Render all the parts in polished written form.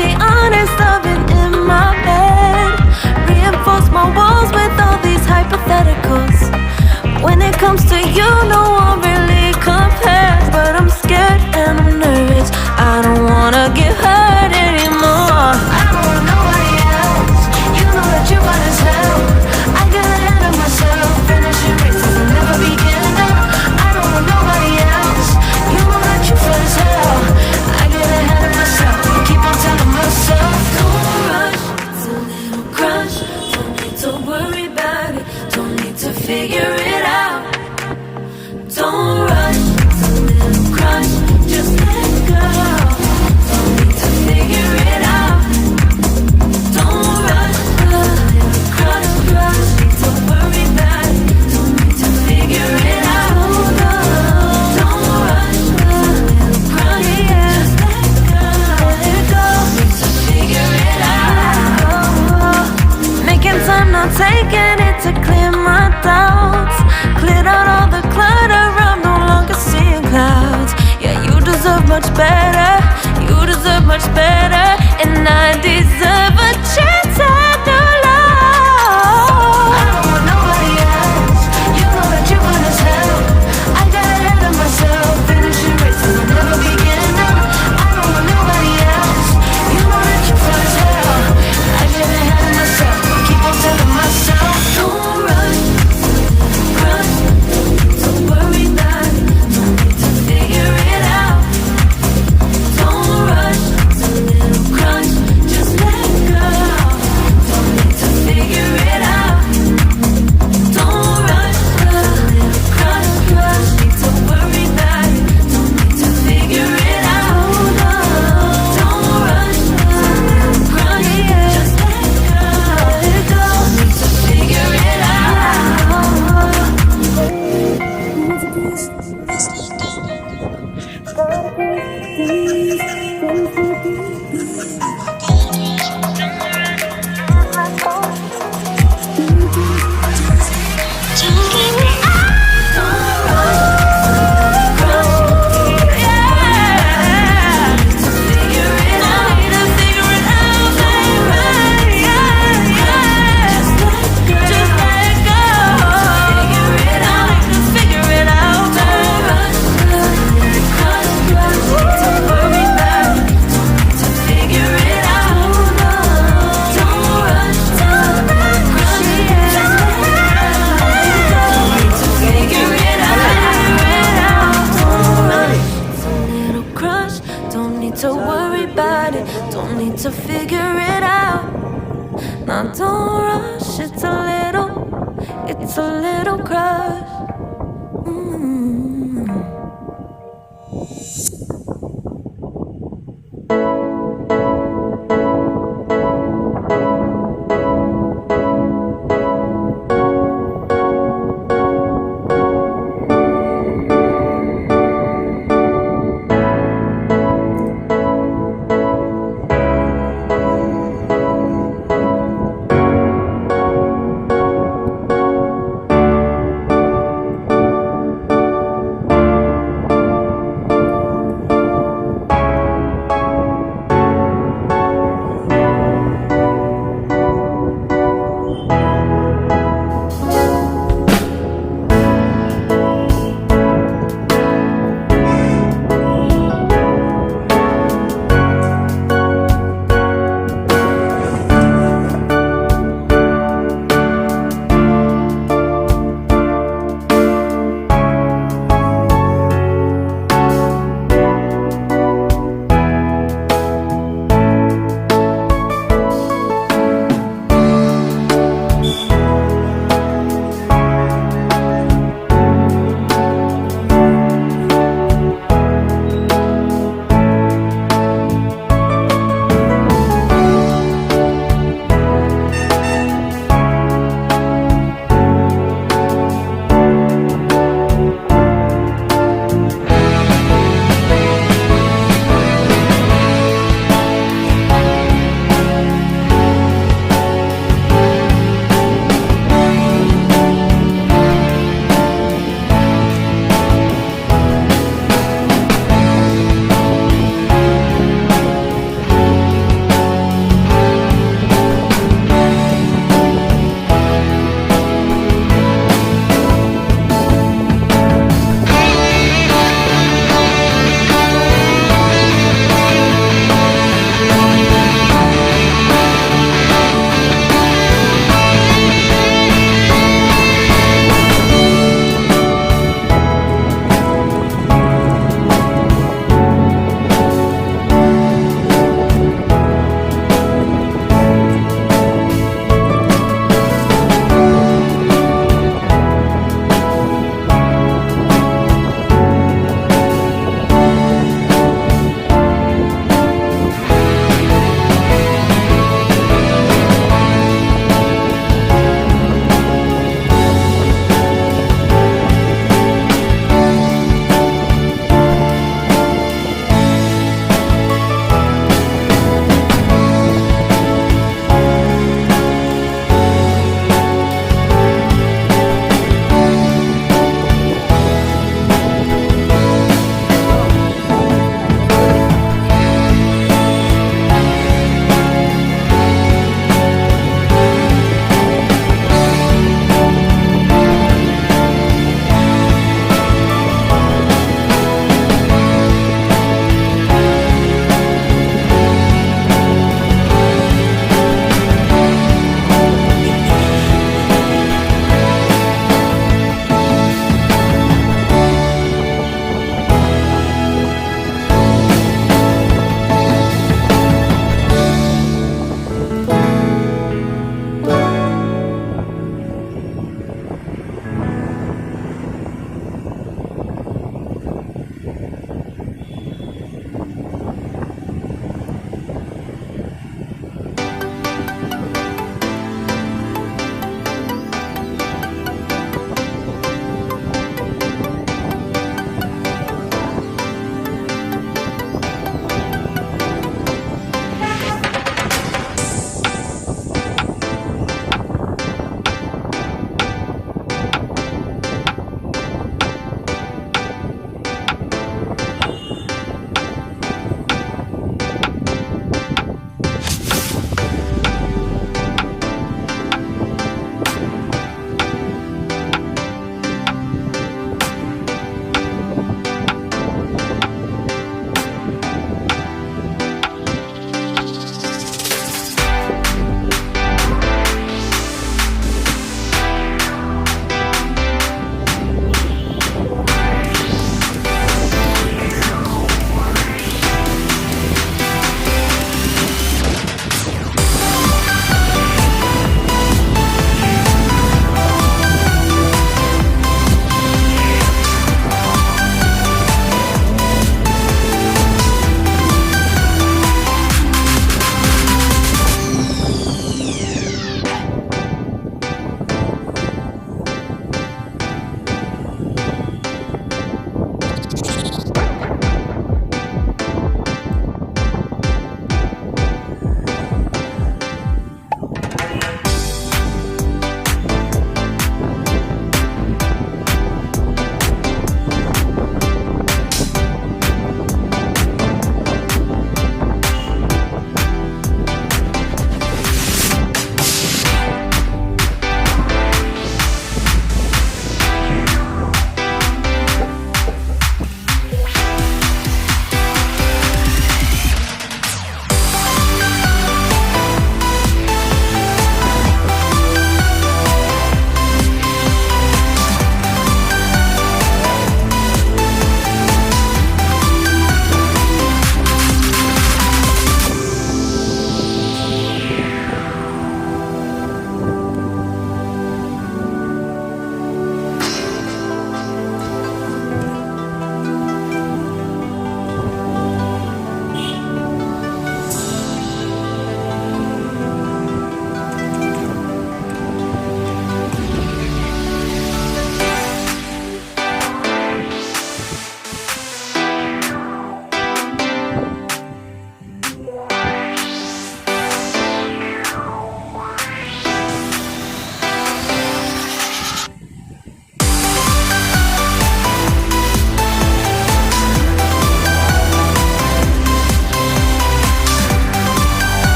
be honest, I've been in my bed. Reinforce my walls with all these hypotheticals. When it comes to you, no one really compares. But I'm scared and I'm nervous. I don't wanna get hurt anymore. I don't want nobody else. You know that you run as hell. I got ahead of myself. Finishing races and never begin. I don't want nobody else. You know that you feel as hell. I get ahead of myself. Keep on telling myself, don't rush. It's a little crush. Don't need to worry about it. Don't need to figure it out. Don't rush. It's a little crush. Just let go. Don't need to figure it out. Don't rush. A little crush, crush. Don't worry about it. Don't need to figure it out. Don't rush. A little crush. Just let go. Let it go. Need to figure it out. Making time, not taking it to clear my doubts. Cleared out all the clutter. I'm no longer seeing clouds. Yeah, you deserve much better. You deserve much better. And I deserve a chance at new love. I don't want nobody else. You know that you run as hell. I got ahead of myself. Finishing races will never begin. I don't want nobody else. You know that you feel as hell. I get ahead of myself. Keep on telling myself, don't rush. Rush. Don't worry about it. Don't need to figure it out. Don't rush. It's a little crush. Just let go. Don't need to figure it out. Don't rush. A little crush, crush. Need to worry about it. Don't need to figure it out. Don't rush. A little crush. Just let go. Let it go. Need to figure it to worry about it, don't need to figure it out. Now don't rush, it's a little crush.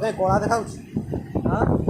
ତତେ କଳା ଦେଖାଉଛି? ହଁ